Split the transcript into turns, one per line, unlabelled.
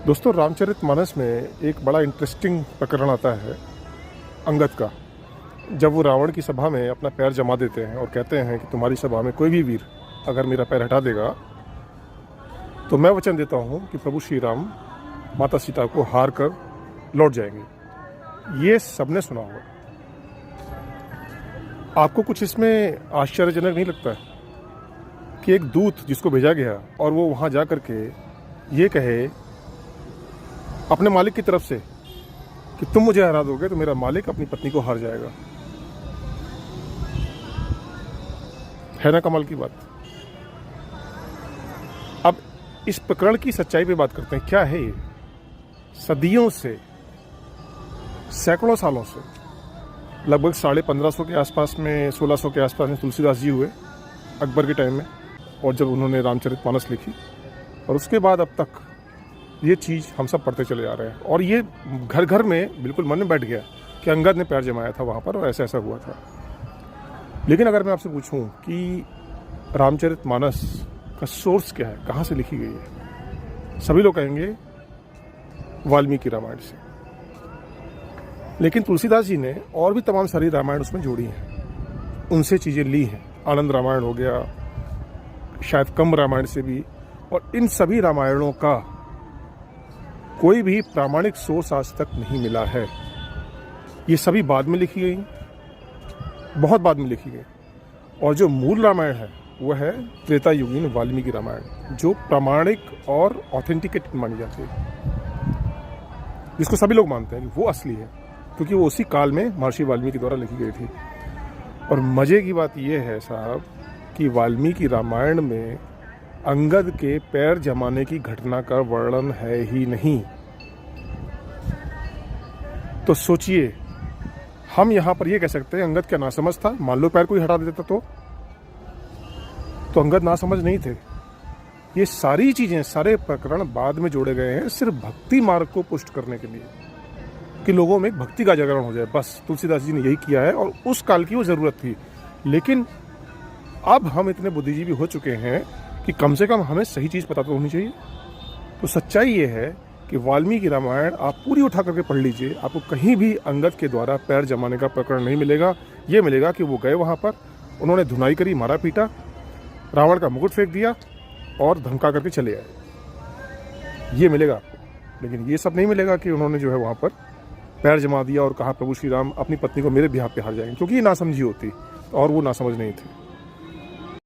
दोस्तों, रामचरितमानस में एक बड़ा इंटरेस्टिंग प्रकरण आता है अंगद का। जब वो रावण की सभा में अपना पैर जमा देते हैं और कहते हैं कि तुम्हारी सभा में कोई भी वीर अगर मेरा पैर हटा देगा तो मैं वचन देता हूँ कि प्रभु श्री राम माता सीता को हार कर लौट जाएंगे। ये सबने सुना होगा। आपको कुछ इसमें आश्चर्यजनक नहीं लगता है कि एक दूत जिसको भेजा गया और वो वहाँ जा कर के ये कहे अपने मालिक की तरफ से कि तुम मुझे हरा दोगे तो मेरा मालिक अपनी पत्नी को हार जाएगा? है ना कमाल की बात। अब इस प्रकरण की सच्चाई पे बात करते हैं। क्या है ये? सदियों से, सैकड़ों सालों से, लगभग 1550 के आसपास में, 1600 के आसपास में तुलसीदास जी हुए अकबर के टाइम में, और जब उन्होंने रामचरितमानस लिखी, और उसके बाद अब तक ये चीज़ हम सब पढ़ते चले जा रहे हैं। और ये घर घर में बिल्कुल मन में बैठ गया कि अंगद ने पैर जमाया था वहाँ पर और ऐसा ऐसा हुआ था। लेकिन अगर मैं आपसे पूछूं कि रामचरितमानस का सोर्स क्या है, कहाँ से लिखी गई है, सभी लोग कहेंगे वाल्मीकि रामायण से। लेकिन तुलसीदास जी ने और भी तमाम सारी रामायण उसमें जोड़ी हैं, उनसे चीज़ें ली हैं। आनंद रामायण हो गया, शायद कंब रामायण से भी। और इन सभी रामायणों का कोई भी प्रामाणिक सोर्स आज तक नहीं मिला है। ये सभी बाद में लिखी गई, बहुत बाद में लिखी गई। और जो मूल रामायण है वह है त्रेता युगीन वाल्मीकि रामायण, जो प्रामाणिक और ऑथेंटिकेट मानी जाती है, जिसको सभी लोग मानते हैं कि वो असली है, क्योंकि वो उसी काल में महर्षि वाल्मीकि द्वारा लिखी गई थी। और मज़े की बात यह है साहब कि वाल्मीकि रामायण में अंगद के पैर जमाने की घटना का वर्णन है ही नहीं। तो सोचिए, हम यहां पर यह कह सकते हैं अंगद क्या नासमझ था? मान लो पैर कोई हटा देता तो अंगद नासमझ नहीं थे। ये सारी चीजें, सारे प्रकरण बाद में जोड़े गए हैं सिर्फ भक्ति मार्ग को पुष्ट करने के लिए, कि लोगों में भक्ति का जागरण हो जाए। बस तुलसीदास जी ने यही किया है और उस काल की वो जरूरत थी। लेकिन अब हम इतने बुद्धिजीवी हो चुके हैं कि कम से कम हमें सही चीज़ पता तो होनी चाहिए। तो सच्चाई ये है कि वाल्मीकि रामायण आप पूरी उठा करके पढ़ लीजिए, आपको कहीं भी अंगद के द्वारा पैर जमाने का प्रकरण नहीं मिलेगा। ये मिलेगा कि वो गए वहाँ पर, उन्होंने धुनाई करी, मारा पीटा, रावण का मुकुट फेंक दिया और धमका करके चले आए। ये मिलेगा आपको। लेकिन ये सब नहीं मिलेगा कि उन्होंने जो है वहाँ पर पैर जमा दिया और कहा प्रभु श्री राम अपनी पत्नी को मेरे बिहाफ पे हार जाएंगे, क्योंकि ये नासमझी होती और वो नासमझ नहीं थे।